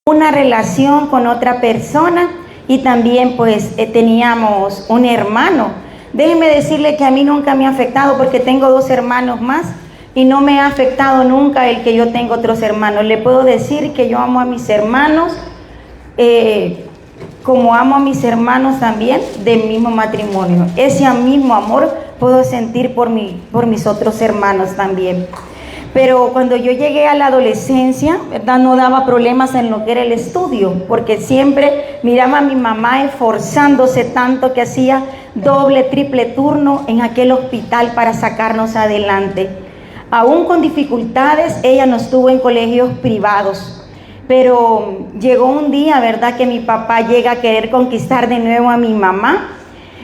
una relación con otra persona y también pues teníamos un hermano. Déjeme decirle que a mí nunca me ha afectado porque tengo 2 hermanos más y no me ha afectado nunca el que yo tengo otros hermanos. Le puedo decir que yo amo a mis hermanos como amo a mis hermanos también del mismo matrimonio. Ese mismo amor puedo sentir por mis otros hermanos también. Pero cuando yo llegué a la adolescencia, ¿verdad? No daba problemas en lo que era el estudio, porque siempre miraba a mi mamá esforzándose tanto que hacía doble, triple turno en aquel hospital para sacarnos adelante. Aún con dificultades, ella nos tuvo en colegios privados. Pero llegó un día, ¿verdad?, que mi papá llega a querer conquistar de nuevo a mi mamá.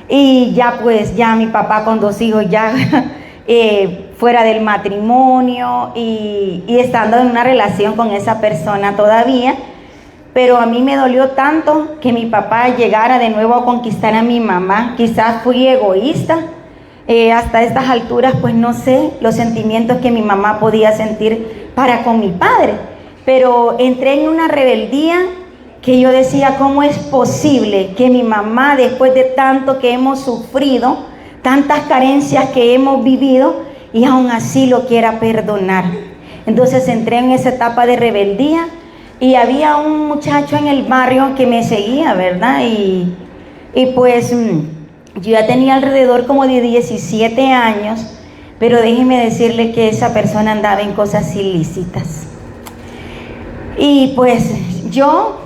Y ya pues, ya mi papá con 2 hijos ya fuera del matrimonio y estando en una relación con esa persona todavía. Pero a mí me dolió tanto que mi papá llegara de nuevo a conquistar a mi mamá. Quizás fui egoísta. Hasta estas alturas pues no sé los sentimientos que mi mamá podía sentir para con mi padre. Pero entré en una rebeldía que yo decía, ¿cómo es posible que mi mamá, después de tanto que hemos sufrido, tantas carencias que hemos vivido, y aún así lo quiera perdonar? Entonces entré en esa etapa de rebeldía y había un muchacho en el barrio que me seguía, ¿verdad? Y pues yo ya tenía alrededor como de 17 años, pero déjeme decirle que esa persona andaba en cosas ilícitas. Y pues yo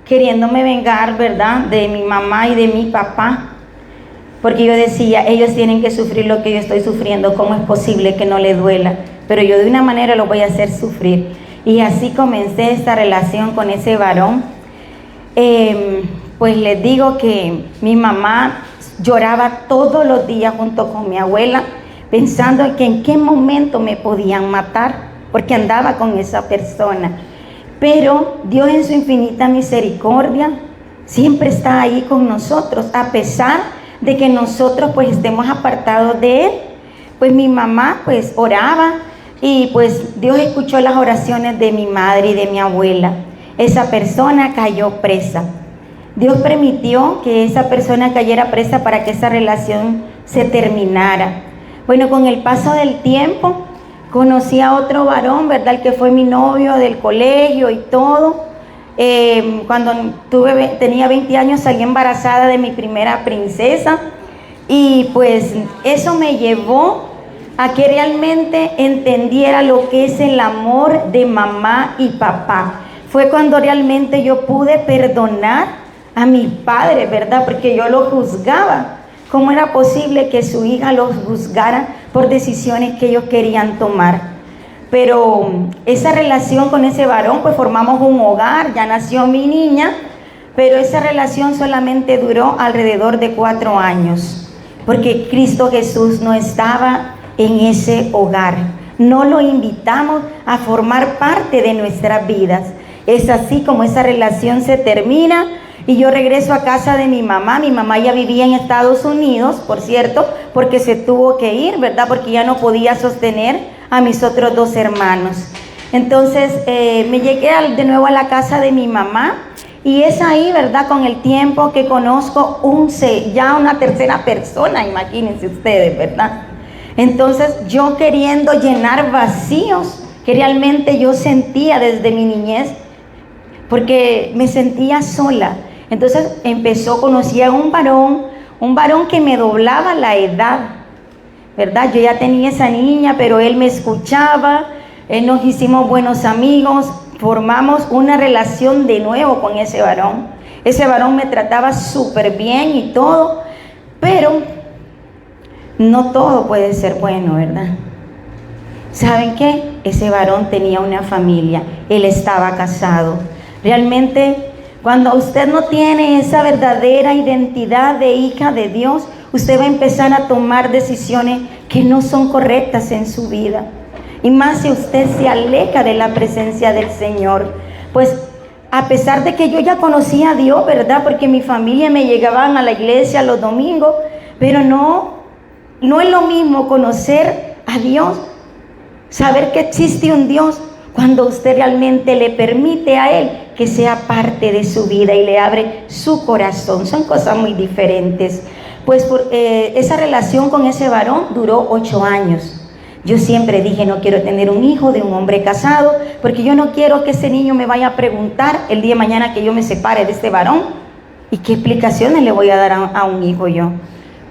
queriéndome vengar, ¿verdad?, de mi mamá y de mi papá, porque yo decía, ellos tienen que sufrir lo que yo estoy sufriendo, ¿cómo es posible que no le duela? Pero yo de una manera lo voy a hacer sufrir. Y así comencé esta relación con ese varón. Pues les digo que mi mamá lloraba todos los días junto con mi abuela, pensando que en qué momento me podían matar, porque andaba con esa persona. Pero Dios en su infinita misericordia siempre está ahí con nosotros, a pesar de que nosotros pues estemos apartados de Él. Pues mi mamá pues oraba y pues Dios escuchó las oraciones de mi madre y de mi abuela. Esa persona cayó presa. Dios permitió que esa persona cayera presa para que esa relación se terminara. Bueno, con el paso del tiempo conocí a otro varón, ¿verdad?, el que fue mi novio del colegio y todo. Cuando tenía 20 años salí embarazada de mi primera princesa y pues eso me llevó a que realmente entendiera lo que es el amor de mamá y papá. Fue cuando realmente yo pude perdonar a mi padre, ¿verdad?, porque yo lo juzgaba. ¿Cómo era posible que su hija los juzgara por decisiones que ellos querían tomar? Pero esa relación con ese varón, pues formamos un hogar, ya nació mi niña, pero esa relación solamente duró alrededor de 4 años, porque Cristo Jesús no estaba en ese hogar. No lo invitamos a formar parte de nuestras vidas. Es así como esa relación se termina. Y yo regreso a casa de mi mamá. Mi mamá ya vivía en Estados Unidos, por cierto, porque se tuvo que ir, ¿verdad?, porque ya no podía sostener a mis otros 2 hermanos. Entonces me llegué de nuevo a la casa de mi mamá y es ahí, ¿verdad?, con el tiempo que conozco ya una tercera persona, imagínense ustedes, ¿verdad? Entonces yo queriendo llenar vacíos que realmente yo sentía desde mi niñez, porque me sentía sola. Entonces conocí a un varón que me doblaba la edad, ¿verdad? Yo ya tenía esa niña, pero él me escuchaba, nos hicimos buenos amigos, formamos una relación de nuevo con ese varón. Ese varón me trataba súper bien y todo, pero no todo puede ser bueno, ¿verdad? ¿Saben qué? Ese varón tenía una familia, él estaba casado. Realmente, cuando usted no tiene esa verdadera identidad de hija de Dios, usted va a empezar a tomar decisiones que no son correctas en su vida. Y más si usted se aleja de la presencia del Señor. Pues a pesar de que yo ya conocía a Dios, ¿verdad?, porque mi familia me llegaban a la iglesia los domingos, pero no es lo mismo conocer a Dios, saber que existe un Dios, cuando usted realmente le permite a Él que sea parte de su vida y le abre su corazón. Son cosas muy diferentes. Pues esa relación con ese varón duró 8 años. Yo siempre dije, no quiero tener un hijo de un hombre casado, porque yo no quiero que ese niño me vaya a preguntar el día de mañana que yo me separe de este varón, y qué explicaciones le voy a dar a un hijo yo.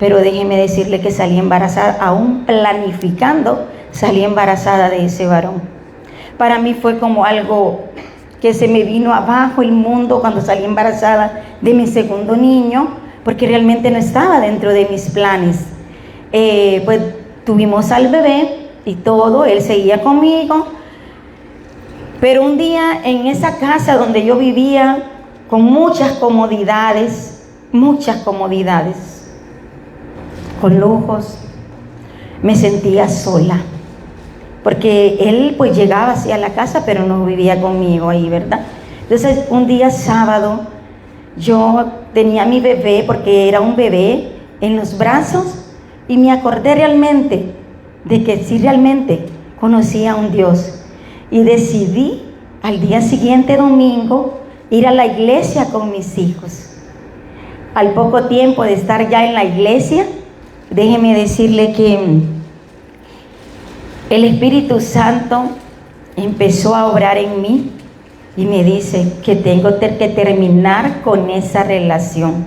Pero déjeme decirle que salí embarazada, aún planificando, salí embarazada de ese varón. Para mí fue como algo que se me vino abajo el mundo cuando salí embarazada de mi segundo niño, porque realmente no estaba dentro de mis planes. Pues tuvimos al bebé y todo, él seguía conmigo, pero un día en esa casa donde yo vivía, con muchas comodidades, con lujos, me sentía sola, porque él pues llegaba hacia la casa, pero no vivía conmigo ahí, ¿verdad? Entonces un día sábado, yo tenía a mi bebé, porque era un bebé, en los brazos, y me acordé realmente de que sí realmente conocía a un Dios, y decidí al día siguiente, domingo, ir a la iglesia con mis hijos. Al poco tiempo de estar ya en la iglesia, déjeme decirle que el Espíritu Santo empezó a obrar en mí y me dice que tengo que terminar con esa relación.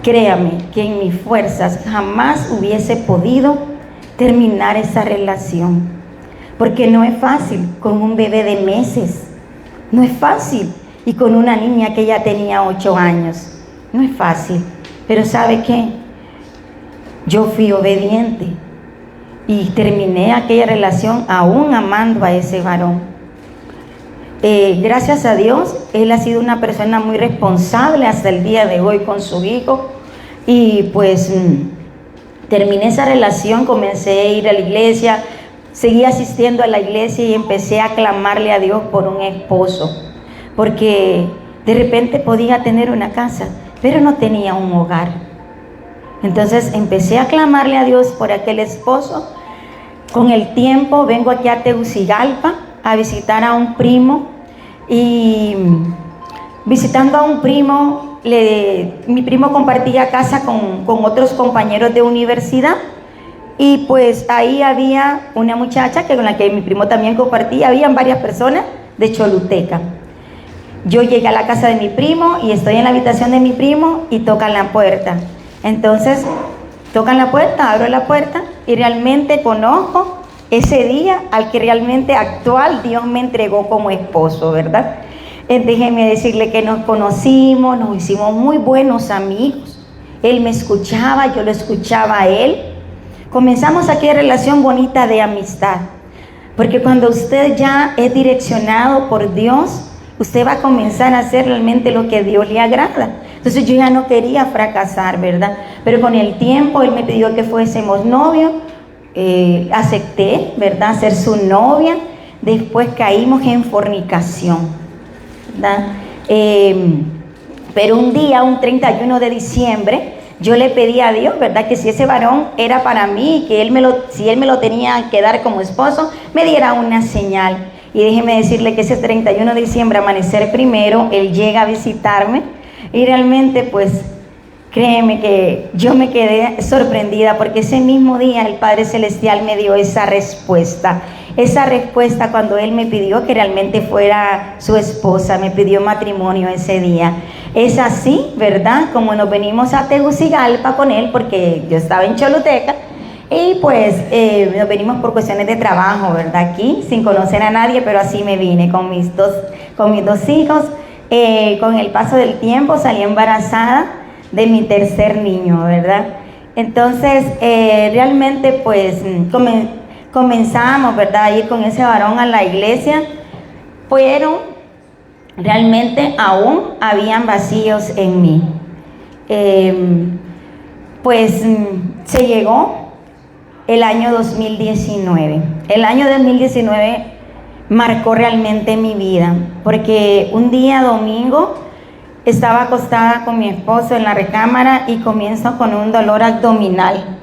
Créame que en mis fuerzas jamás hubiese podido terminar esa relación, porque no es fácil con un bebé de meses, no es fácil, y con una niña que ya tenía 8 años, no es fácil. Pero ¿sabe qué? Yo fui obediente y terminé aquella relación aún amando a ese varón. Gracias a Dios, él ha sido una persona muy responsable hasta el día de hoy con su hijo. Y pues terminé esa relación, comencé a ir a la iglesia, seguí asistiendo a la iglesia y empecé a clamarle a Dios por un esposo, porque de repente podía tener una casa, pero no tenía un hogar. Entonces empecé a clamarle a Dios por aquel esposo. Con el tiempo vengo aquí a Tegucigalpa a visitar a un primo, y visitando a un primo, mi primo compartía casa con otros compañeros de universidad, y pues ahí había una muchacha con la que mi primo también compartía. Habían varias personas de Choluteca. Yo llegué a la casa de mi primo y estoy en la habitación de mi primo y tocan la puerta. Entonces tocan la puerta, abro la puerta y realmente conozco ese día al que realmente actual Dios me entregó como esposo, ¿verdad? Déjeme decirle que nos conocimos, nos hicimos muy buenos amigos. Él me escuchaba, yo lo escuchaba a él. Comenzamos aquella relación bonita de amistad, porque cuando usted ya es direccionado por Dios, usted va a comenzar a hacer realmente lo que a Dios le agrada. Entonces yo ya no quería fracasar, ¿verdad? Pero con el tiempo él me pidió que fuésemos novios, acepté, ¿verdad?, ser su novia. Después caímos en fornicación, ¿verdad? Pero un día, un 31 de diciembre, yo le pedí a Dios, ¿verdad?, que si ese varón era para mí, que si él me lo tenía que dar como esposo, me diera una señal. Y déjeme decirle que ese 31 de diciembre, amanecer primero, él llega a visitarme, y realmente pues créeme que yo me quedé sorprendida, porque ese mismo día el Padre Celestial me dio esa respuesta cuando él me pidió que realmente fuera su esposa, me pidió matrimonio ese día. Es así, ¿verdad?, como nos venimos a Tegucigalpa con él, porque yo estaba en Choluteca, y pues nos venimos por cuestiones de trabajo, ¿verdad?, aquí, sin conocer a nadie, pero así me vine con mis dos hijos. Con el paso del tiempo salí embarazada de mi tercer niño, ¿verdad? Entonces realmente pues comenzamos, ¿verdad?, a ir con ese varón a la iglesia, pero realmente aún habían vacíos en mí. Se llegó el año 2019. El año 2019 marcó realmente mi vida, porque un día domingo estaba acostada con mi esposo en la recámara y comienzo con un dolor abdominal.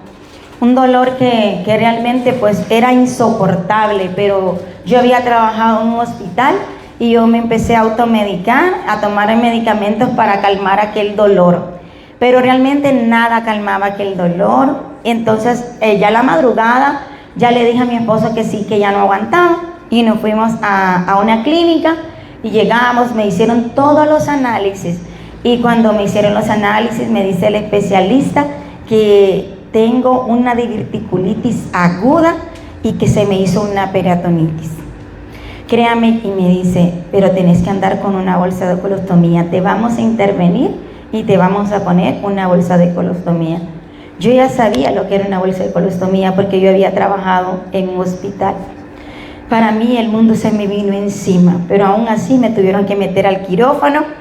un dolor que realmente pues era insoportable, pero yo había trabajado en un hospital y yo me empecé a automedicar, a tomar medicamentos para calmar aquel dolor, pero realmente nada calmaba aquel dolor. Entonces ya a la madrugada ya le dije a mi esposo que sí, que ya no aguantaba, y nos fuimos a una clínica y llegamos, me hicieron todos los análisis, y cuando me hicieron los análisis me dice el especialista que tengo una diverticulitis aguda y que se me hizo una peritonitis. Créame, y me dice, pero tenés que andar con una bolsa de colostomía, te vamos a intervenir y te vamos a poner una bolsa de colostomía. Yo ya sabía lo que era una bolsa de colostomía porque yo había trabajado en un hospital. Para mí el mundo se me vino encima, pero aún así me tuvieron que meter al quirófano.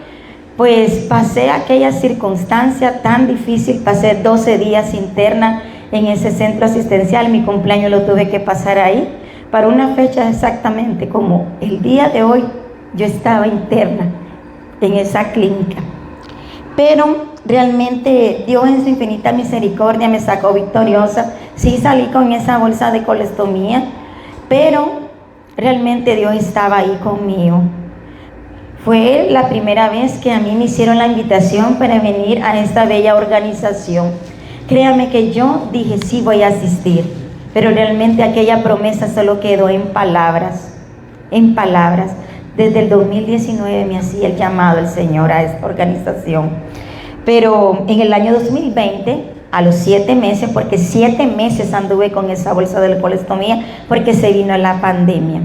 Pues pasé aquella circunstancia tan difícil, pasé 12 días interna en ese centro asistencial. Mi cumpleaños lo tuve que pasar ahí, para una fecha exactamente como el día de hoy, yo estaba interna en esa clínica. Pero realmente Dios en su infinita misericordia me sacó victoriosa. Sí salí con esa bolsa de colostomía, pero realmente Dios estaba ahí conmigo. Fue la primera vez que a mí me hicieron la invitación para venir a esta bella organización. Créame que yo dije, sí, voy a asistir, pero realmente aquella promesa solo quedó en palabras, en palabras. Desde el 2019 me hacía el llamado el Señor a esta organización. Pero en el año 2020, a los 7 meses, porque 7 meses anduve con esa bolsa de colostomía, porque se vino la pandemia.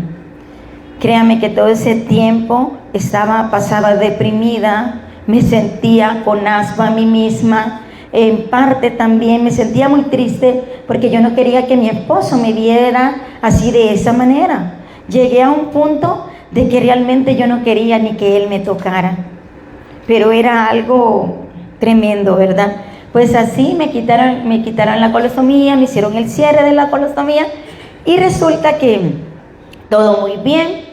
Créame que todo ese tiempo pasaba deprimida, me sentía con asco a mí misma. En parte también me sentía muy triste porque yo no quería que mi esposo me viera así, de esa manera. Llegué a un punto de que realmente yo no quería ni que él me tocara, pero era algo tremendo, ¿verdad? Pues así me quitaron la colostomía, me hicieron el cierre de la colostomía y resulta que todo muy bien.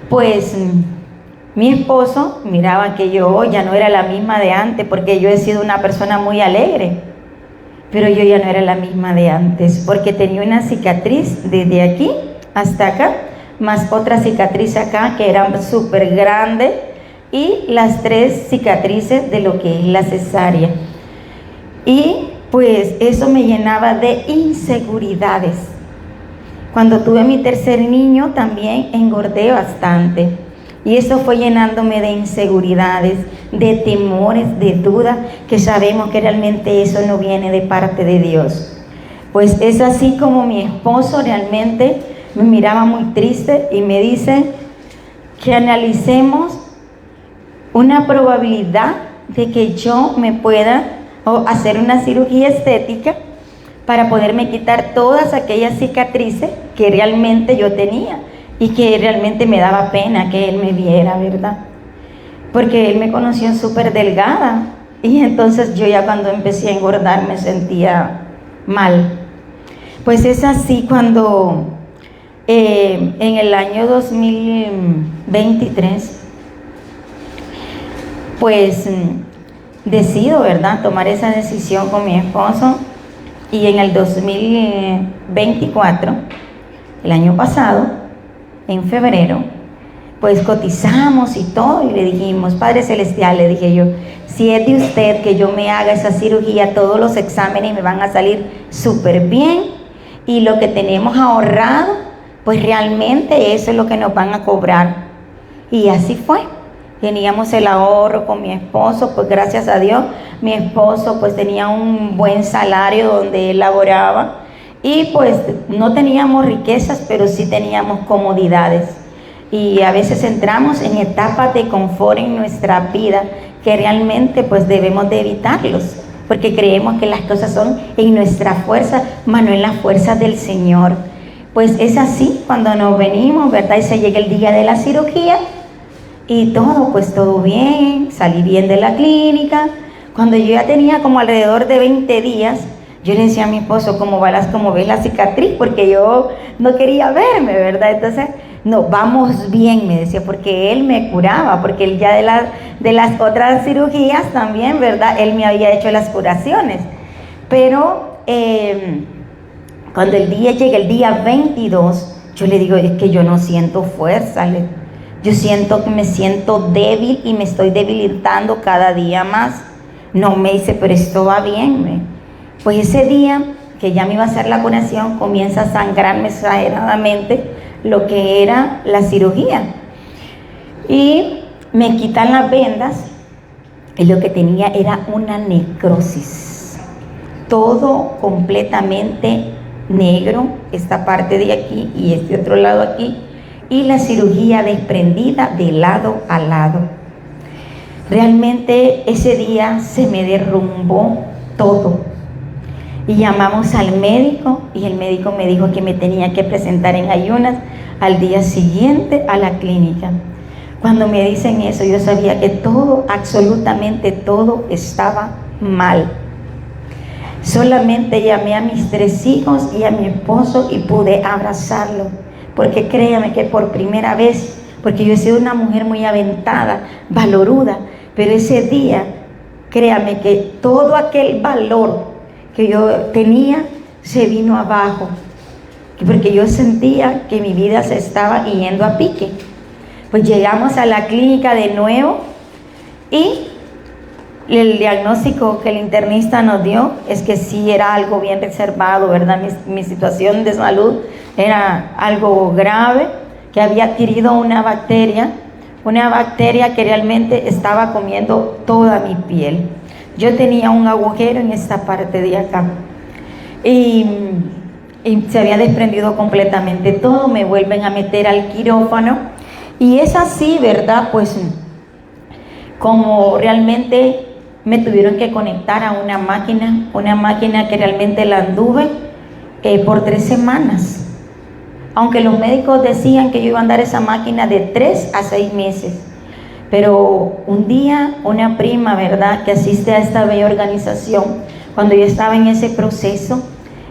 Pues mi esposo miraba que yo ya no era la misma de antes, porque yo he sido una persona muy alegre, pero yo ya no era la misma de antes, porque tenía una cicatriz desde aquí hasta acá, más otra cicatriz acá que era súper grande, y las 3 cicatrices de lo que es la cesárea. Y pues eso me llenaba de inseguridades. Cuando tuve mi tercer niño también engordé bastante, y eso fue llenándome de inseguridades, de temores, de dudas, que sabemos que realmente eso no viene de parte de Dios. Pues es así como mi esposo realmente me miraba muy triste y me dice que analicemos una probabilidad de que yo me pueda hacer una cirugía estética para poderme quitar todas aquellas cicatrices que realmente yo tenía y que realmente me daba pena que él me viera, ¿verdad? Porque él me conoció súper delgada, y entonces yo ya cuando empecé a engordar me sentía mal. Pues es así cuando en el año 2023 pues decido, ¿verdad?, tomar esa decisión con mi esposo. Y en el 2024, el año pasado, en febrero, pues cotizamos y todo, y le dijimos, Padre Celestial, le dije yo, si es de usted que yo me haga esa cirugía, todos los exámenes me van a salir súper bien, y lo que tenemos ahorrado, pues realmente eso es lo que nos van a cobrar. Y así fue. Teníamos el ahorro con mi esposo, pues gracias a Dios, mi esposo pues tenía un buen salario donde él laboraba, y pues no teníamos riquezas, pero sí teníamos comodidades. Y a veces entramos en etapas de confort en nuestra vida que realmente pues debemos de evitarlos, porque creemos que las cosas son en nuestra fuerza, mas no en la fuerza del Señor. Pues es así cuando nos venimos, ¿verdad? Y se llega el día de la cirugía, y todo, pues todo bien, salí bien de la clínica. Cuando yo ya tenía como alrededor de 20 días, yo le decía a mi esposo, ¿cómo ves la cicatriz? Porque yo no quería verme, ¿verdad? Entonces, no, vamos bien, me decía, porque él me curaba, porque él ya de las otras cirugías también, ¿verdad? Él me había hecho las curaciones. Pero cuando llega el día 22, yo le digo, es que yo no siento fuerza, yo siento que me siento débil y me estoy debilitando cada día más. No, me dice, pero esto va bien. Pues ese día que ya me iba a hacer la curación, comienza a sangrarme exageradamente lo que era la cirugía. Y me quitan las vendas y lo que tenía era una necrosis. Todo completamente negro, esta parte de aquí y este otro lado aquí, y la cirugía desprendida de lado a lado. Realmente ese día se me derrumbó todo y llamamos al médico y el médico me dijo que me tenía que presentar en ayunas al día siguiente a la clínica. Cuando me dicen eso, yo sabía que todo, absolutamente todo estaba mal. Solamente llamé a mis 3 hijos y a mi esposo y pude abrazarlo, porque créame que por primera vez, porque yo he sido una mujer muy aventada, valoruda, pero ese día, créame que todo aquel valor que yo tenía se vino abajo, porque yo sentía que mi vida se estaba yendo a pique. Pues llegamos a la clínica de nuevo y el diagnóstico que el internista nos dio es que sí era algo bien reservado, ¿verdad? Mi situación de salud era algo grave, que había adquirido una bacteria que realmente estaba comiendo toda mi piel. Yo tenía un agujero en esta parte de acá y se había desprendido completamente todo. Me vuelven a meter al quirófano y es así, ¿verdad? Pues como realmente me tuvieron que conectar a una máquina que realmente la anduve por 3 semanas. Aunque los médicos decían que yo iba a andar esa máquina de 3 a 6 meses. Pero un día una prima, ¿verdad?, que asiste a esta bella organización, cuando yo estaba en ese proceso,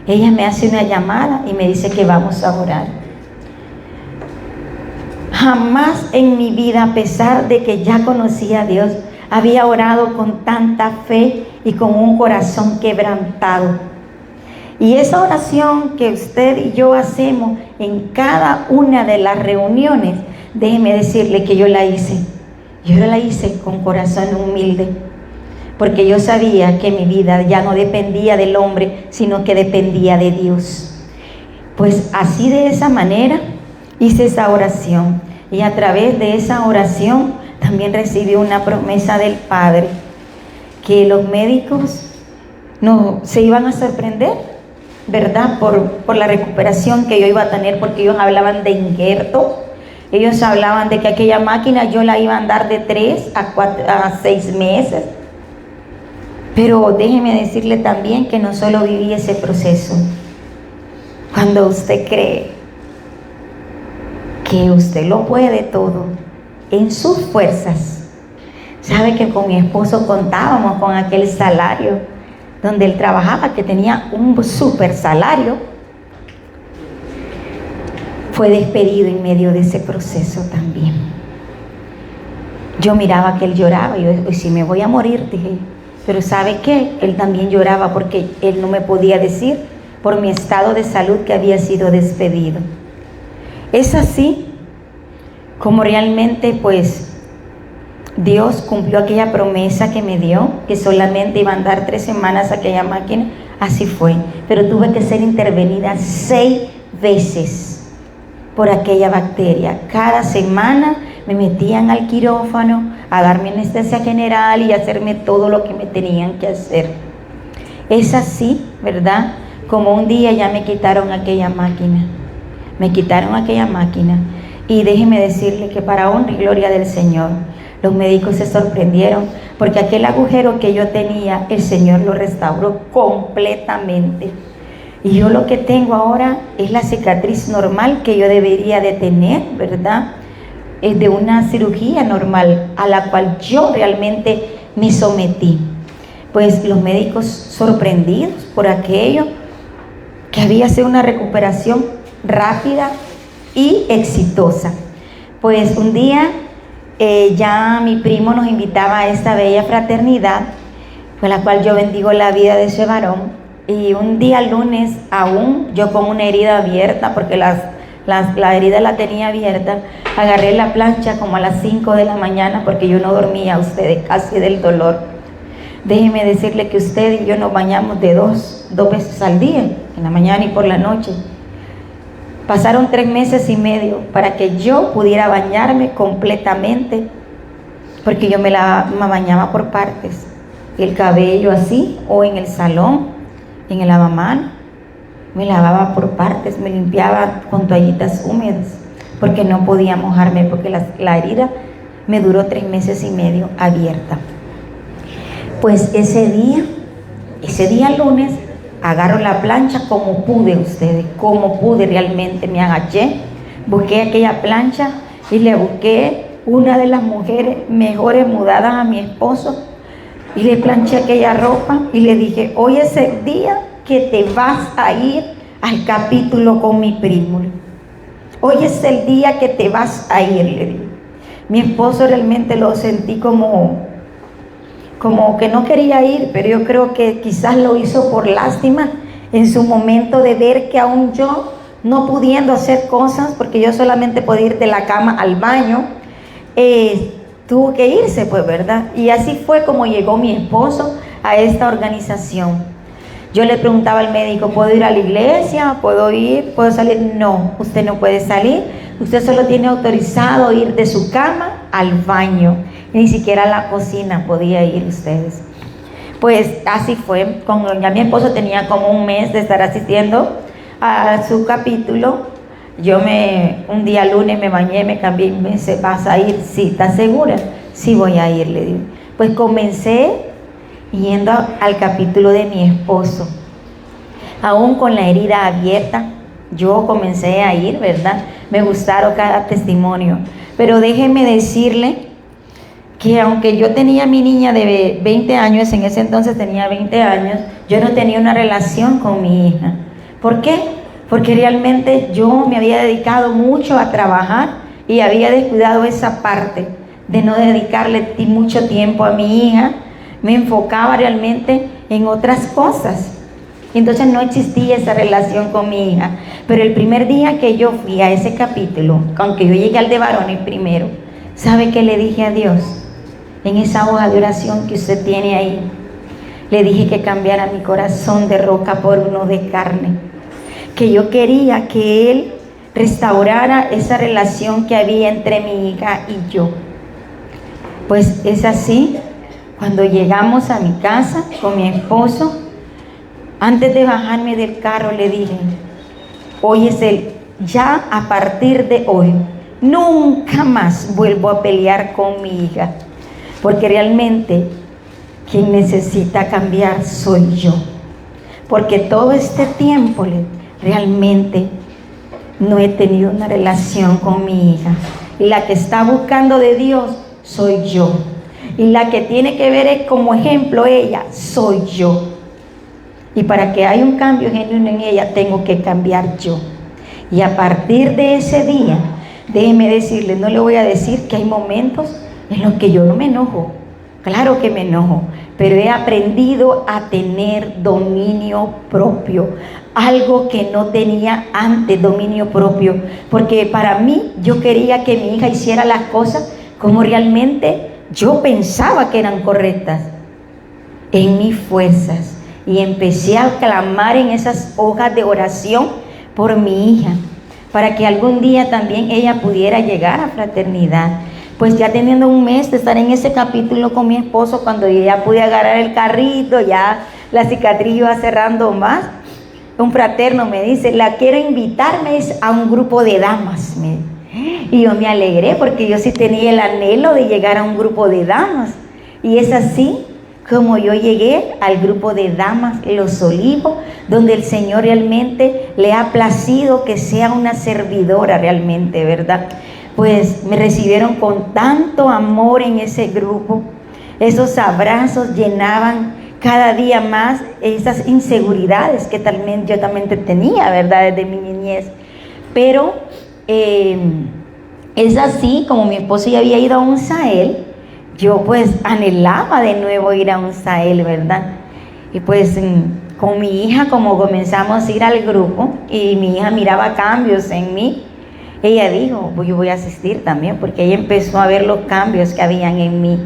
ella me hace una llamada y me dice que vamos a orar. Jamás en mi vida, a pesar de que ya conocía a Dios, había orado con tanta fe y con un corazón quebrantado. Y esa oración que usted y yo hacemos en cada una de las reuniones, déjeme decirle que yo la hice. Yo la hice con corazón humilde, porque yo sabía que mi vida ya no dependía del hombre, sino que dependía de Dios. Pues así, de esa manera, hice esa oración. Y a través de esa oración también recibí una promesa del Padre, que los médicos no se iban a sorprender, ¿verdad?, por la recuperación que yo iba a tener, porque ellos hablaban de injerto. Ellos hablaban de que aquella máquina yo la iba a andar de 3 a 6 meses. Pero déjeme decirle también que no solo viví ese proceso. Cuando usted cree que usted lo puede todo en sus fuerzas, sabe que con mi esposo contábamos con aquel salario donde él trabajaba, que tenía un súper salario. Fue despedido en medio de ese proceso también. Yo miraba que él lloraba y yo, si me voy a morir, dije, pero ¿sabe qué? Él también lloraba porque él no me podía decir por mi estado de salud que había sido despedido. Es así como realmente pues Dios cumplió aquella promesa que me dio, que solamente iba a andar 3 semanas aquella máquina. Así fue, pero tuve que ser intervenida 6 veces por aquella bacteria. Cada semana me metían al quirófano a darme anestesia general y hacerme todo lo que me tenían que hacer. Es así, ¿verdad?, como un día ya me quitaron aquella máquina. Me quitaron aquella máquina. Y déjeme decirle que para honra y gloria del Señor, los médicos se sorprendieron, porque aquel agujero que yo tenía, el Señor lo restauró completamente. Y yo lo que tengo ahora es la cicatriz normal que yo debería de tener, ¿verdad? Es de una cirugía normal a la cual yo realmente me sometí. Pues los médicos sorprendidos por aquello, que había sido una recuperación rápida y exitosa. Pues un día ya mi primo nos invitaba a esta bella fraternidad, con la cual yo bendigo la vida de ese varón. Y un día lunes, aún yo con una herida abierta, porque la herida la tenía abierta, agarré la plancha como a las 5 de la mañana, porque yo no dormía, ustedes, casi del dolor. Déjeme decirle que usted y yo nos bañamos de dos veces al día, en la mañana y por la noche. Pasaron 3 meses y medio para que yo pudiera bañarme completamente, porque yo me bañaba por partes, el cabello así, o en el salón, en el lavamanos, me lavaba por partes, me limpiaba con toallitas húmedas, porque no podía mojarme, porque la herida me duró 3 meses y medio abierta. Pues ese día lunes, agarro la plancha como pude, ustedes, como pude, realmente me agaché, busqué aquella plancha y le busqué una de las mujeres mejores mudadas a mi esposo y le planché aquella ropa y le dije: hoy es el día que te vas a ir al capítulo con mi primo. Hoy es el día que te vas a ir, le dije. Mi esposo realmente lo sentí como que no quería ir, pero yo creo que quizás lo hizo por lástima en su momento de ver que aún yo, no pudiendo hacer cosas, porque yo solamente podía ir de la cama al baño, tuvo que irse, pues, ¿verdad? Y así fue como llegó mi esposo a esta organización. Yo le preguntaba al médico: ¿puedo ir a la iglesia? ¿Puedo ir? ¿Puedo salir? No, usted no puede salir. Usted solo tiene autorizado ir de su cama al baño. Ni siquiera a la cocina podía ir ustedes. Pues así fue. Ya mi esposo tenía como un mes de estar asistiendo a su capítulo. Un día lunes me bañé, me cambié y me dice: ¿vas a ir? Sí. ¿Estás segura? Sí, voy a ir, le digo. Pues comencé yendo al capítulo de mi esposo, aún con la herida abierta. Yo comencé a ir, ¿verdad? Me gustaron cada testimonio, pero déjeme decirle que aunque yo tenía mi niña de 20 años, en ese entonces tenía 20 años, yo no tenía una relación con mi hija. ¿Por qué? Porque realmente yo me había dedicado mucho a trabajar y había descuidado esa parte de no dedicarle mucho tiempo a mi hija. Me enfocaba realmente en otras cosas. Entonces no existía esa relación con mi hija. Pero el primer día que yo fui a ese capítulo, aunque yo llegué al de varones primero, ¿sabe qué le dije a Dios? En esa hoja de oración que usted tiene ahí, le dije que cambiara mi corazón de roca por uno de carne, que yo quería que Él restaurara esa relación que había entre mi hija y yo. Pues es así. Cuando llegamos a mi casa con mi esposo, antes de bajarme del carro le dije: hoy es ya a partir de hoy, nunca más vuelvo a pelear con mi hija, porque realmente quien necesita cambiar soy yo, porque todo este tiempo realmente no he tenido una relación con mi hija, y la que está buscando de Dios soy yo, y la que tiene que ver es como ejemplo ella, soy yo. Y para que haya un cambio genuino en ella, tengo que cambiar yo. Y a partir de ese día, déjeme decirle, no le voy a decir que hay momentos en los que yo no me enojo. Claro que me enojo, pero he aprendido a tener dominio propio. Algo que no tenía antes, dominio propio. Porque para mí, yo quería que mi hija hiciera las cosas como realmente yo pensaba que eran correctas, en mis fuerzas. Y empecé a clamar en esas hojas de oración por mi hija, para que algún día también ella pudiera llegar a fraternidad. Pues ya teniendo un mes de estar en ese capítulo con mi esposo, cuando yo ya pude agarrar el carrito, ya la cicatriz iba cerrando más, un fraterno me dice: la quiero invitarme a un grupo de damas. Y yo me alegré, porque yo sí tenía el anhelo de llegar a un grupo de damas. Y es así como yo llegué al grupo de damas Los Olivos, donde el Señor realmente le ha placido que sea una servidora realmente, ¿verdad? Pues me recibieron con tanto amor en ese grupo. Esos abrazos llenaban cada día más esas inseguridades que también yo también tenía, ¿verdad? Desde mi niñez. Pero es así, como mi esposo ya había ido a un Sahel, yo pues anhelaba de nuevo ir a un Sahel, ¿verdad? Y pues con mi hija, como comenzamos a ir al grupo y mi hija miraba cambios en mí, ella dijo, pues yo voy a asistir también, porque ella empezó a ver los cambios que habían en mí.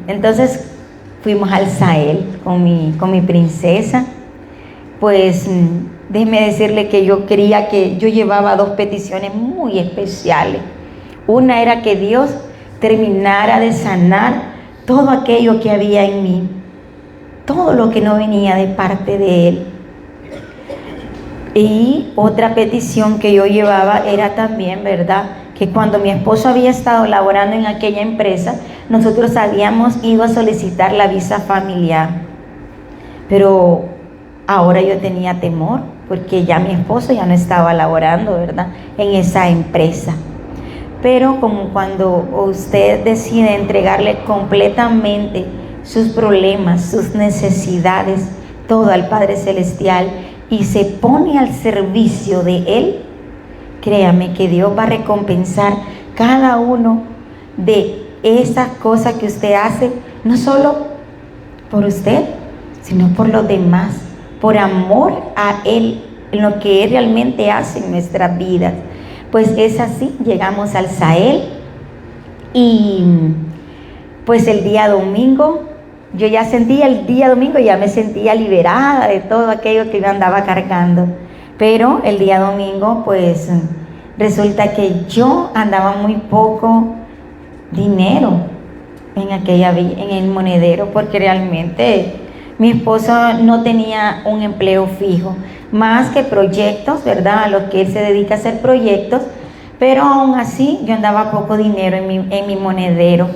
Entonces fuimos al Sahel con mi princesa. Pues déjeme decirle que yo llevaba dos peticiones muy especiales. Una era que Dios terminara de sanar todo aquello que había en mí, todo lo que no venía de parte de Él. Y otra petición que yo llevaba era también, ¿verdad?, que cuando mi esposo había estado laborando en aquella empresa, nosotros habíamos ido a solicitar la visa familiar. Pero ahora yo tenía temor, porque ya mi esposo ya no estaba laborando, ¿verdad?, en esa empresa. Pero como cuando usted decide entregarle completamente sus problemas, sus necesidades, todo al Padre Celestial, y se pone al servicio de Él, créame que Dios va a recompensar cada uno de esas cosas que usted hace, no solo por usted, sino por los demás, por amor a Él, en lo que Él realmente hace en nuestras vidas. Pues es así, llegamos al Sahel y pues el día domingo, ya me sentía liberada de todo aquello que yo andaba cargando. Pero el día domingo, pues resulta que yo andaba muy poco dinero en el monedero, porque realmente mi esposo no tenía un empleo fijo, más que proyectos, ¿verdad?, a los que él se dedica a hacer proyectos, pero aún así yo andaba poco dinero en mi monedero.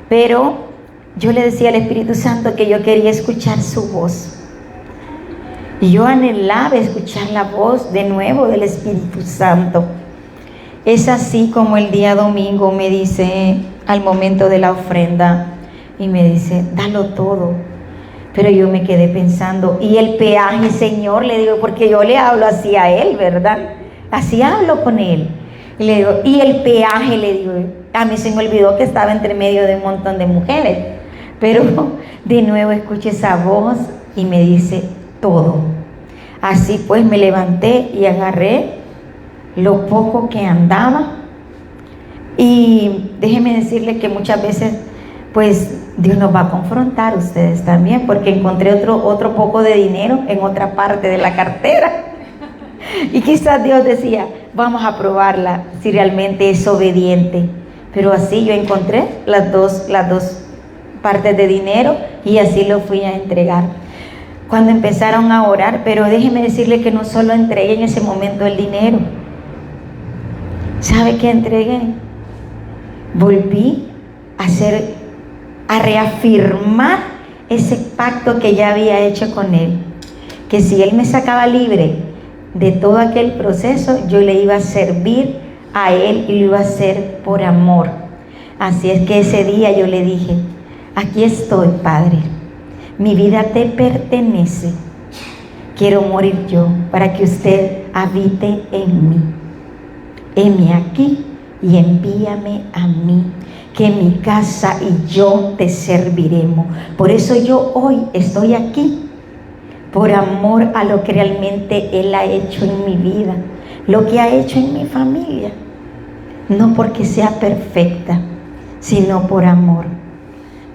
Pero yo le decía al Espíritu Santo que yo quería escuchar su voz. Y yo anhelaba escuchar la voz de nuevo del Espíritu Santo. Es así como el día domingo me dice, al momento de la ofrenda, y me dice, dalo todo. Pero yo me quedé pensando, ¿y el peaje, Señor? Le digo, porque yo le hablo así a Él, ¿verdad? Así hablo con Él. Y le digo, ¿y el peaje? Le digo, a mí se me olvidó que estaba entre medio de un montón de mujeres. Pero de nuevo escuché esa voz y me dice, todo. Así pues me levanté y agarré lo poco que andaba. Y déjeme decirle que muchas veces, pues Dios nos va a confrontar, ustedes también, porque encontré otro poco de dinero en otra parte de la cartera. Y quizás Dios decía, vamos a probarla si realmente es obediente. Pero así yo encontré las dos partes de dinero y así lo fui a entregar. Cuando empezaron a orar, pero déjeme decirle que no solo entregué en ese momento el dinero. ¿Sabe qué entregué? Volví a reafirmar ese pacto que ya había hecho con Él, que si Él me sacaba libre de todo aquel proceso, yo le iba a servir a Él y lo iba a hacer por amor. Así es que ese día yo le dije, aquí estoy, Padre, mi vida te pertenece, quiero morir yo para que usted habite en mí. Heme aquí y envíame a mí, que mi casa y yo te serviremos. Por eso yo hoy estoy aquí, por amor a lo que realmente Él ha hecho en mi vida, lo que ha hecho en mi familia, no porque sea perfecta, sino por amor.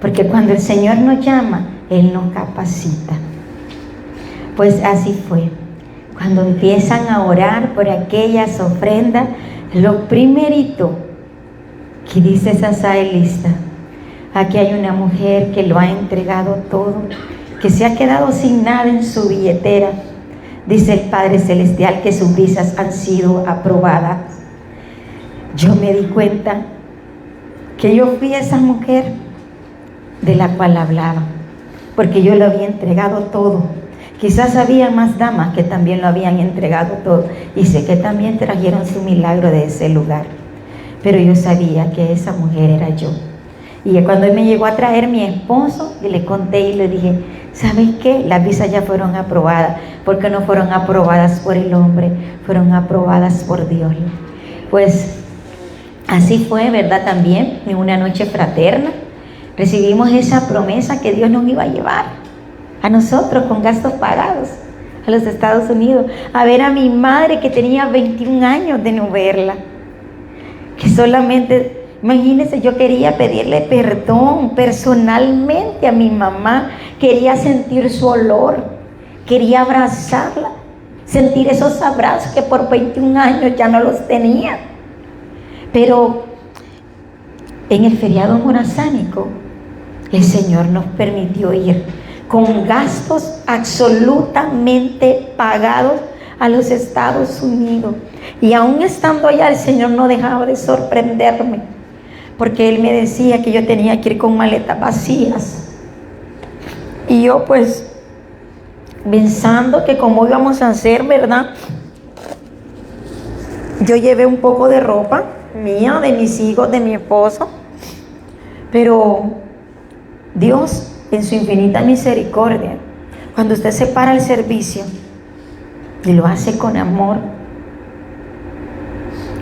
Porque cuando el Señor nos llama, Él nos capacita. Pues así fue. Cuando empiezan a orar por aquellas ofrendas, lo primerito que dice esa sahelista, aquí hay una mujer que lo ha entregado todo, que se ha quedado sin nada en su billetera. Dice el Padre Celestial que sus visas han sido aprobadas. Yo me di cuenta que yo fui esa mujer de la cual hablaba, porque yo lo había entregado todo. Quizás había más damas que también lo habían entregado todo, y sé que también trajeron su milagro de ese lugar, pero yo sabía que esa mujer era yo. Y cuando él me llegó a traer mi esposo, y le conté y le dije, ¿sabes qué? Las visas ya fueron aprobadas, porque no fueron aprobadas por el hombre, fueron aprobadas por Dios. Pues así fue, ¿verdad? También en una noche fraterna recibimos esa promesa que Dios nos iba a llevar. a nosotros con gastos pagados, a los Estados Unidos, a ver a mi madre que tenía 21 años de no verla, que solamente, imagínense, yo quería pedirle perdón personalmente a mi mamá, quería sentir su olor, quería abrazarla, sentir esos abrazos que por 21 años ya no los tenía. Pero en el feriado morazánico, el Señor nos permitió ir con gastos absolutamente pagados a los Estados Unidos. Y aún estando allá, el Señor no dejaba de sorprenderme, porque Él me decía que yo tenía que ir con maletas vacías. Y yo pues, pensando que cómo íbamos a hacer, ¿verdad? Yo llevé un poco de ropa mía, de mis hijos, de mi esposo, pero Dios, en su infinita misericordia, cuando usted se para al servicio y lo hace con amor,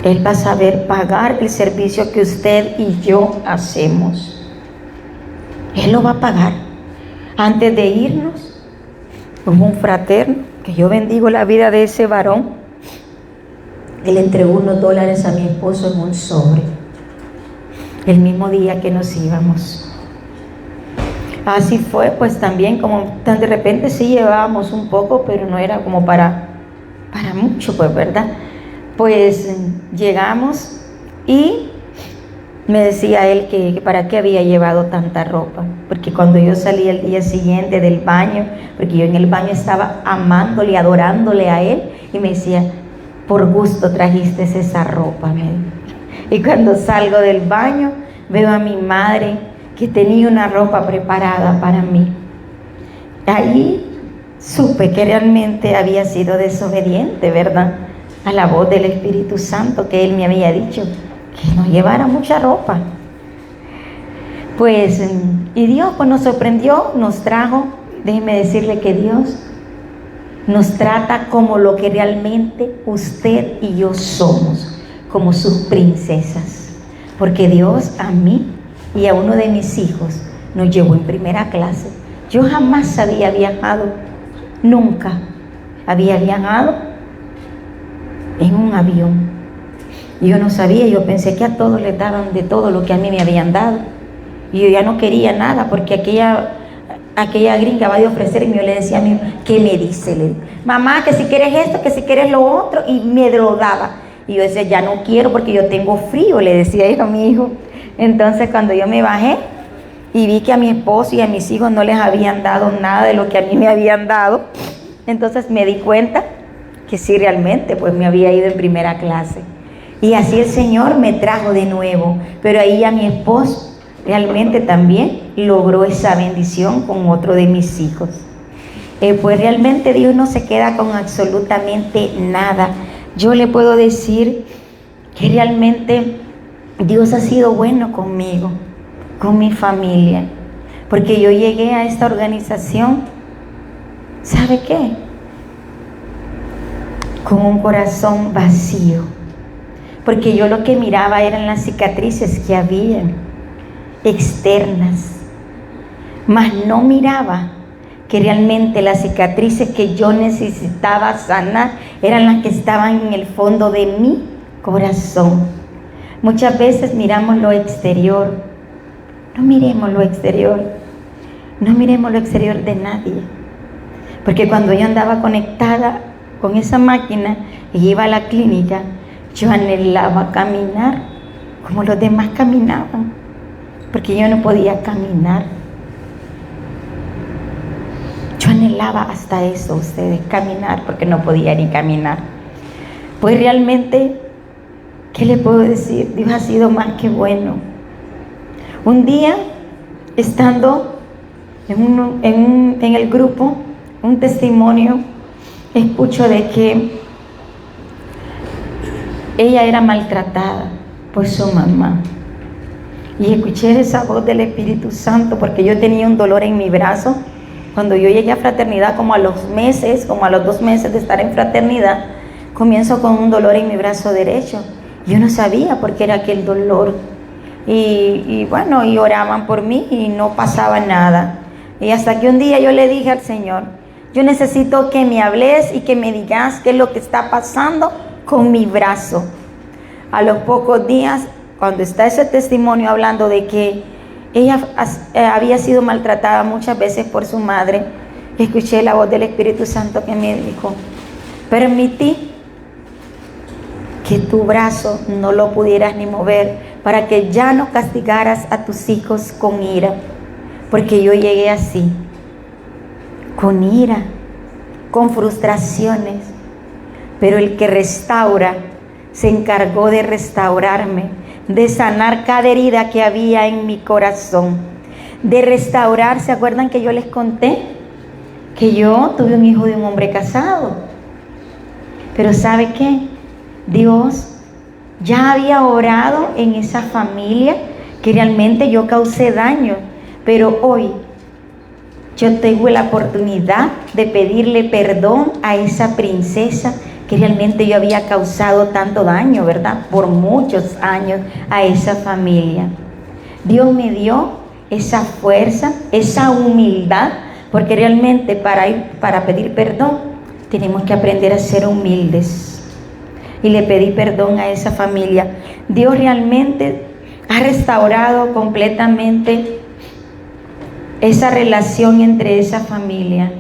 Él va a saber pagar el servicio que usted y yo hacemos. Él lo va a pagar. Antes de irnos, hubo un fraterno, que yo bendigo la vida de ese varón. Él entregó unos dólares a mi esposo en un sobre, el mismo día que nos íbamos. Así fue, pues también, como tan de repente sí llevábamos un poco, pero no era como para mucho, pues, ¿verdad? Pues llegamos y me decía él que para qué había llevado tanta ropa, porque cuando yo salí el día siguiente del baño, porque yo en el baño estaba amándole, adorándole a él, y me decía, por gusto trajiste esa ropa, me dijo. Y cuando salgo del baño, veo a mi madre que tenía una ropa preparada para mí. Ahí supe que realmente había sido desobediente, ¿verdad?, a la voz del Espíritu Santo, que Él me había dicho que no llevara mucha ropa. Pues, y Dios pues nos sorprendió, nos trajo. Déjeme decirle que Dios nos trata como lo que realmente usted y yo somos, como sus princesas, porque Dios a mí y a uno de mis hijos nos llevó en primera clase. Yo jamás había viajado, nunca había viajado en un avión. Yo no sabía, yo pensé que a todos les daban de todo lo que a mí me habían dado, y yo ya no quería nada, porque aquella gringa va a ofrecerme. Yo le decía a mí, ¿qué me dice? Le digo, mamá, que si quieres esto, que si quieres lo otro, y me lo daba. Y yo decía, ya no quiero porque yo tengo frío, le decía yo a mi hijo. Entonces cuando yo me bajé y vi que a mi esposo y a mis hijos no les habían dado nada de lo que a mí me habían dado, entonces me di cuenta que sí, realmente pues me había ido en primera clase. Y así el Señor me trajo de nuevo, pero ahí a mi esposo realmente también logró esa bendición con otro de mis hijos. Pues realmente Dios no se queda con absolutamente nada. Yo le puedo decir que realmente Dios ha sido bueno conmigo, con mi familia, porque yo llegué a esta organización, ¿sabe qué? Con un corazón vacío, porque yo lo que miraba eran las cicatrices que había externas, mas no miraba que realmente las cicatrices que yo necesitaba sanar eran las que estaban en el fondo de mi corazón. Muchas veces miramos lo exterior. No miremos lo exterior, no miremos lo exterior de nadie, porque cuando yo andaba conectada con esa máquina y iba a la clínica, yo anhelaba caminar como los demás caminaban, porque yo no podía caminar. Yo anhelaba hasta eso, ustedes, caminar, porque no podía ni caminar. Pues realmente, ¿qué le puedo decir? Dios ha sido más que bueno. Un día, estando en el grupo, un testimonio, escucho de que ella era maltratada por su mamá. Y escuché esa voz del Espíritu Santo, porque yo tenía un dolor en mi brazo. Cuando yo llegué a fraternidad, como a los 2 meses de estar en fraternidad, comienzo con un dolor en mi brazo derecho. Yo no sabía por qué era aquel dolor. Y bueno, y oraban por mí y no pasaba nada. Y hasta que un día yo le dije al Señor, yo necesito que me hables y que me digas qué es lo que está pasando con mi brazo. A los pocos días, cuando está ese testimonio hablando de que ella había sido maltratada muchas veces por su madre, escuché la voz del Espíritu Santo que me dijo, permití que tu brazo no lo pudieras ni mover para que ya no castigaras a tus hijos con ira, porque yo llegué así, con ira, con frustraciones, pero el que restaura se encargó de restaurarme, de sanar cada herida que había en mi corazón, de restaurar. ¿Se acuerdan que yo les conté que yo tuve un hijo de un hombre casado? Pero ¿sabe qué? Dios ya había orado en esa familia, que realmente yo causé daño, pero hoy yo tengo la oportunidad de pedirle perdón a esa princesa que realmente yo había causado tanto daño, ¿verdad? Por muchos años a esa familia. Dios me dio esa fuerza, esa humildad, porque realmente para pedir perdón tenemos que aprender a ser humildes. Y le pedí perdón a esa familia. Dios realmente ha restaurado completamente esa relación entre esa familia.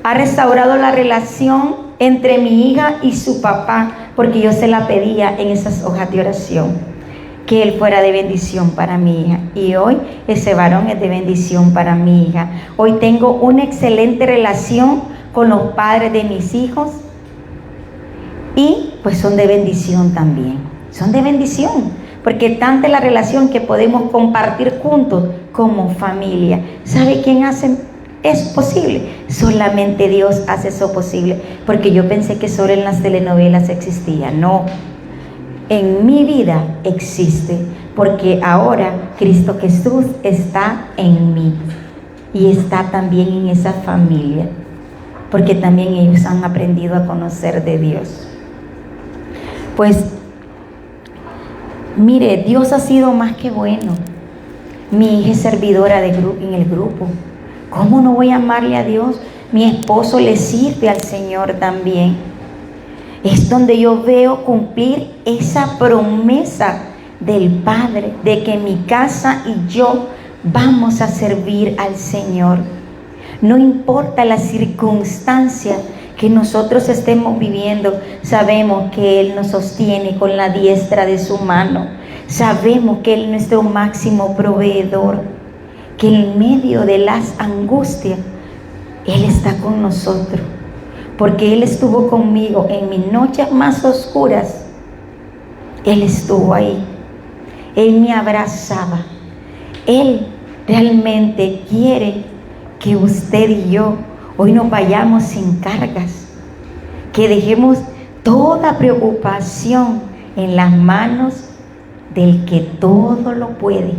Ha restaurado la relación entre mi hija y su papá, porque yo se la pedía en esas hojas de oración, que él fuera de bendición para mi hija. Y hoy ese varón es de bendición para mi hija. Hoy tengo una excelente relación con los padres de mis hijos y pues son de bendición también. Son de bendición, porque tanta es la relación que podemos compartir juntos como familia. ¿Sabe quién hace eso posible? Solamente Dios hace eso posible, porque yo pensé que solo en las telenovelas existía. No, en mi vida existe, porque ahora Cristo Jesús está en mí y está también en esa familia, porque también ellos han aprendido a conocer de Dios. Pues mire, Dios ha sido más que bueno. Mi hija es servidora en el grupo. ¿Cómo no voy a amarle a Dios? Mi esposo le sirve al Señor también. Es donde yo veo cumplir esa promesa del Padre, de que mi casa y yo vamos a servir al Señor. No importa la circunstancia que nosotros estemos viviendo, sabemos que Él nos sostiene con la diestra de su mano. Sabemos que Él es nuestro máximo proveedor, que en medio de las angustias Él está con nosotros, porque Él estuvo conmigo en mis noches más oscuras. Él estuvo ahí, Él me abrazaba. Él realmente quiere que usted y yo hoy nos vayamos sin cargas, que dejemos toda preocupación en las manos del que todo lo puede.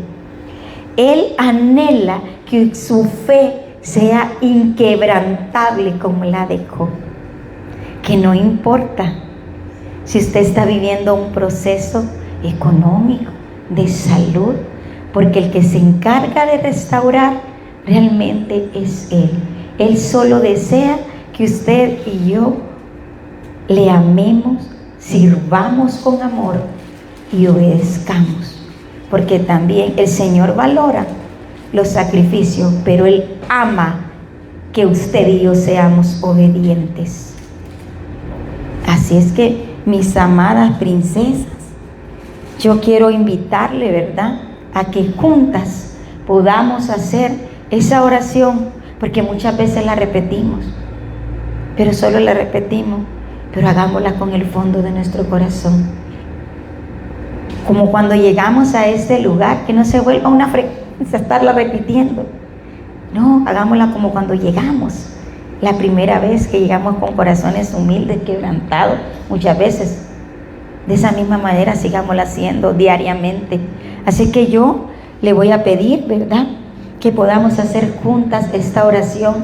Él anhela que su fe sea inquebrantable como la de Job, que no importa si usted está viviendo un proceso económico, de salud, porque el que se encarga de restaurar realmente es Él. Él solo desea que usted y yo le amemos, sirvamos con amor y obedezcamos, porque también el Señor valora los sacrificios, pero Él ama que usted y yo seamos obedientes. Así es que, mis amadas princesas, yo quiero invitarle, ¿verdad?, a que juntas podamos hacer esa oración, porque muchas veces la repetimos, pero solo la repetimos, pero hagámosla con el fondo de nuestro corazón. Como cuando llegamos a este lugar, que no se vuelva una frecuencia estarla repitiendo. No, hagámosla como cuando llegamos, la primera vez que llegamos con corazones humildes, quebrantados, muchas veces. De esa misma manera sigámosla haciendo diariamente. Así que yo le voy a pedir, ¿verdad?, que podamos hacer juntas esta oración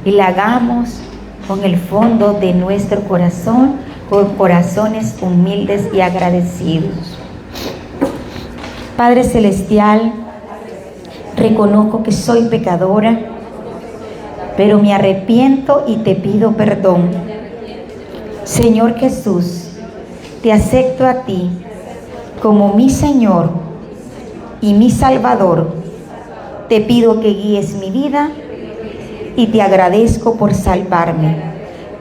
y la hagamos con el fondo de nuestro corazón, con corazones humildes y agradecidos. Padre Celestial, reconozco que soy pecadora, pero me arrepiento y te pido perdón. Señor Jesús, te acepto a ti como mi Señor y mi Salvador. Te pido que guíes mi vida y te agradezco por salvarme.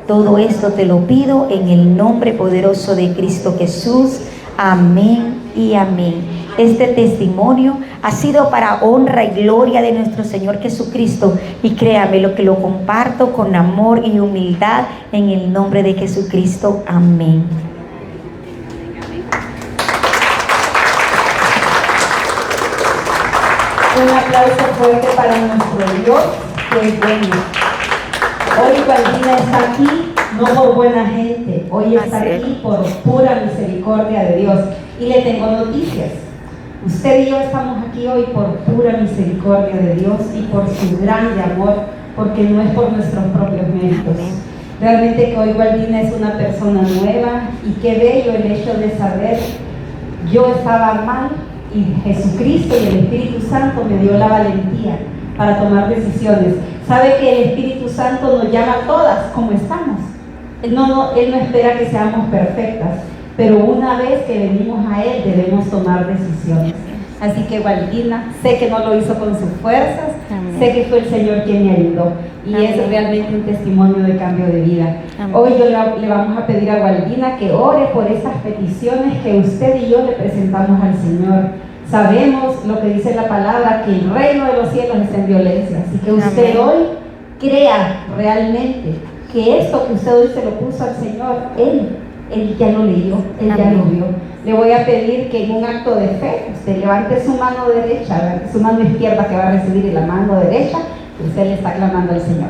Todo esto te lo pido en el nombre poderoso de Cristo Jesús. Amén y amén. Este testimonio ha sido para honra y gloria de nuestro Señor Jesucristo, y créame lo que lo comparto con amor y humildad en el nombre de Jesucristo. Amén. Un aplauso fuerte para nuestro Dios, que es bueno. Hoy Waldina está aquí no por buena gente, hoy está aquí por pura misericordia de Dios. Y le tengo noticias. Usted y yo estamos aquí hoy por pura misericordia de Dios y por su grande amor, porque no es por nuestros propios méritos. Realmente que hoy Waldina es una persona nueva, y qué bello el hecho de saber, yo estaba mal y Jesucristo y el Espíritu Santo me dio la valentía para tomar decisiones. Sabe que el Espíritu Santo nos llama a todas como estamos. Él no espera que seamos perfectas, pero una vez que venimos a Él debemos tomar decisiones. Así que Waldina, sé que no lo hizo con sus fuerzas, amén, sé que fue el Señor quien me ayudó, y amén, es realmente un testimonio de cambio de vida. Amén. Hoy le vamos a pedir a Waldina que ore por estas peticiones que usted y yo le presentamos al Señor. Sabemos lo que dice la palabra, que el reino de los cielos está en violencia, así que usted, amén, hoy crea realmente que esto que usted hoy se lo puso al Señor, Él ya lo leyó, Él ya lo vio. Le voy a pedir que en un acto de fe usted levante su mano derecha, su mano izquierda que va a recibir, y la mano derecha que usted le está clamando al Señor.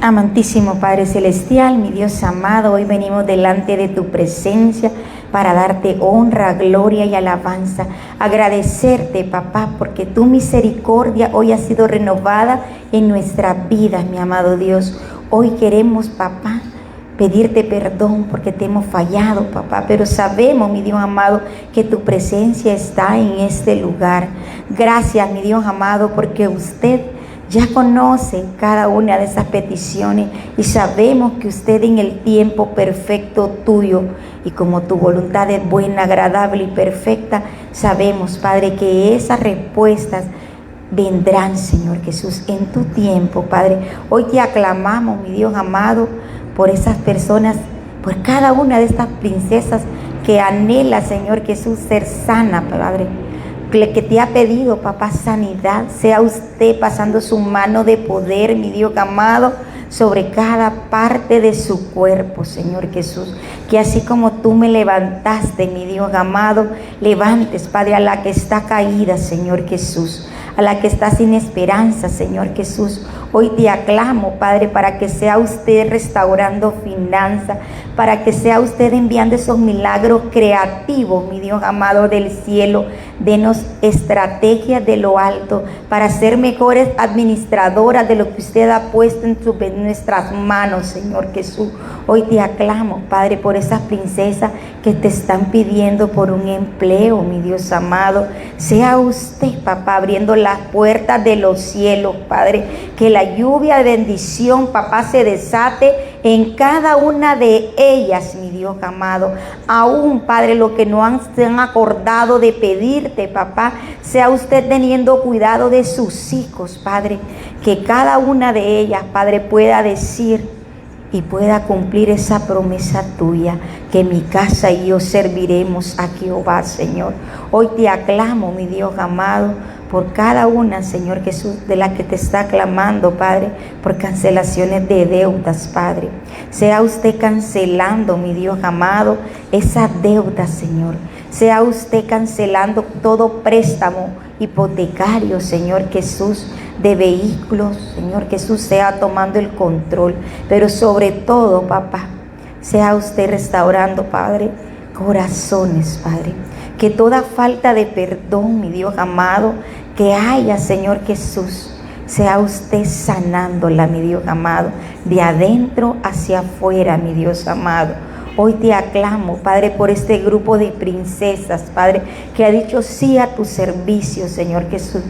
Amantísimo Padre Celestial, mi Dios amado, hoy venimos delante de tu presencia para darte honra, gloria y alabanza. Agradecerte, papá, porque tu misericordia hoy ha sido renovada en nuestras vidas, mi amado Dios. Hoy queremos, papá, pedirte perdón porque te hemos fallado, papá, pero sabemos, mi Dios amado, que tu presencia está en este lugar. Gracias, mi Dios amado, porque usted ya conoce cada una de esas peticiones, y sabemos que usted en el tiempo perfecto tuyo, y como tu voluntad es buena, agradable y perfecta, sabemos, Padre, que esas respuestas vendrán, Señor Jesús, en tu tiempo, Padre. Hoy te aclamamos, mi Dios amado, por esas personas, por cada una de estas princesas que anhela, Señor Jesús, ser sana, Padre, que te ha pedido, papá, sanidad. Sea usted pasando su mano de poder, mi Dios amado, sobre cada parte de su cuerpo, Señor Jesús. Que así como tú me levantaste, mi Dios amado, levantes, Padre, a la que está caída, Señor Jesús, a la que está sin esperanza, Señor Jesús. Hoy te aclamo, Padre, para que sea usted restaurando finanzas, para que sea usted enviando esos milagros creativos, mi Dios amado del cielo. Denos estrategias de lo alto para ser mejores administradoras de lo que usted ha puesto en nuestras manos, Señor Jesús. Hoy te aclamo, Padre, por esas princesas que te están pidiendo por un empleo, mi Dios amado. Sea usted, papá, abriendo las puertas de los cielos, Padre, que la lluvia de bendición, papá, se desate en cada una de ellas, mi Dios amado. Aún, Padre, lo que no se han acordado de pedirte, papá, sea usted teniendo cuidado de sus hijos, Padre, que cada una de ellas, Padre, pueda decir y pueda cumplir esa promesa tuya, que mi casa y yo serviremos a Jehová, Señor. Hoy te aclamo, mi Dios amado, por cada una, Señor Jesús, de la que te está clamando, Padre, por cancelaciones de deudas, Padre. Sea usted cancelando, mi Dios amado, esas deudas, Señor. Sea usted cancelando todo préstamo hipotecario, Señor Jesús, de vehículos, Señor Jesús, sea tomando el control. Pero sobre todo, papá, sea usted restaurando, Padre, corazones, Padre. Que toda falta de perdón, mi Dios amado, que haya, Señor Jesús, sea usted sanándola, mi Dios amado, de adentro hacia afuera, mi Dios amado. Hoy te aclamo, Padre, por este grupo de princesas, Padre, que ha dicho sí a tu servicio, Señor Jesús.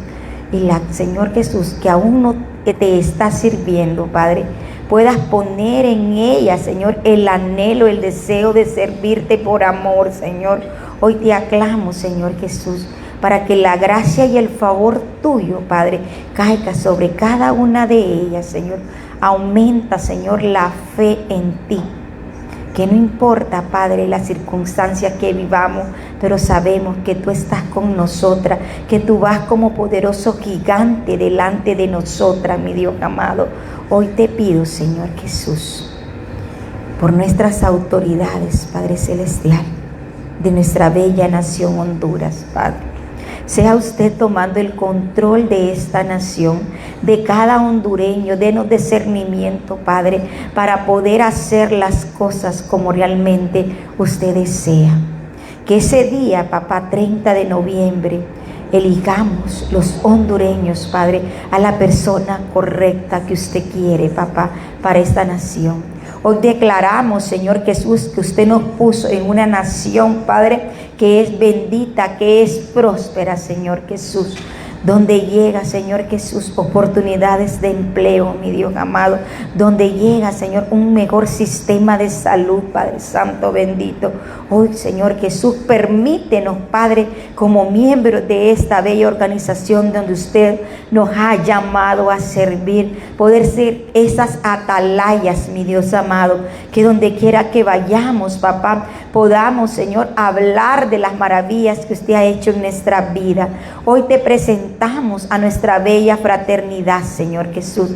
y la, Señor Jesús, que aún no te está sirviendo, Padre, puedas poner en ella, Señor, el anhelo, el deseo de servirte por amor, Señor. Hoy te aclamo, Señor Jesús, para que la gracia y el favor tuyo, Padre, caiga sobre cada una de ellas, Señor. Aumenta, Señor, la fe en ti. Que no importa, Padre, las circunstancias que vivamos, pero sabemos que tú estás con nosotras, que tú vas como poderoso gigante delante de nosotras, mi Dios amado. Hoy te pido, Señor Jesús, por nuestras autoridades, Padre Celestial, de nuestra bella nación Honduras, Padre. Sea usted tomando el control de esta nación, de cada hondureño. Denos discernimiento, Padre, para poder hacer las cosas como realmente usted desea. Que ese día, papá, 30 de noviembre, elijamos los hondureños, Padre, a la persona correcta que usted quiere, papá, para esta nación. Hoy declaramos, Señor Jesús, que usted nos puso en una nación, Padre, que es bendita, que es próspera, Señor Jesús. Donde llega, Señor Jesús, oportunidades de empleo, mi Dios amado. Donde llega, Señor, un mejor sistema de salud, Padre Santo bendito. Hoy, Señor Jesús, permítenos, Padre, como miembros de esta bella organización donde usted nos ha llamado a servir, poder ser esas atalayas, mi Dios amado, que donde quiera que vayamos, papá, podamos, Señor, hablar de las maravillas que usted ha hecho en nuestra vida. Hoy te presentamos a nuestra bella fraternidad, Señor Jesús.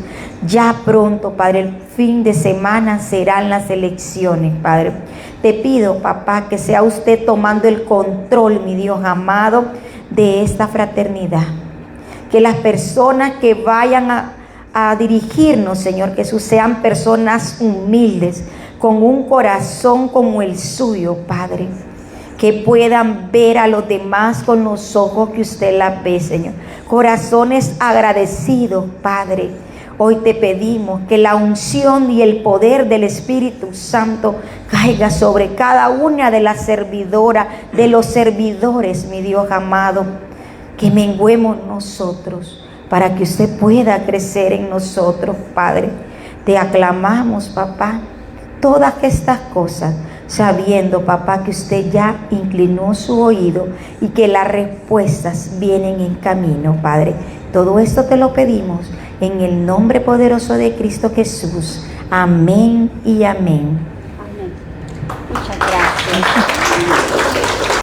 Ya pronto, Padre, el fin de semana serán las elecciones, Padre. Te pido, papá, que sea usted tomando el control, mi Dios amado, de esta fraternidad. Que las personas que vayan a dirigirnos, Señor Jesús, sean personas humildes, con un corazón como el suyo, Padre. Que puedan ver a los demás con los ojos que usted las ve, Señor. Corazones agradecidos, Padre. Hoy te pedimos que la unción y el poder del Espíritu Santo caiga sobre cada una de las servidoras, de los servidores, mi Dios amado. Que menguemos nosotros para que usted pueda crecer en nosotros, Padre. Te aclamamos, papá, todas estas cosas, sabiendo, papá, que usted ya inclinó su oído y que las respuestas vienen en camino, Padre. Todo esto te lo pedimos en el nombre poderoso de Cristo Jesús. Amén y amén.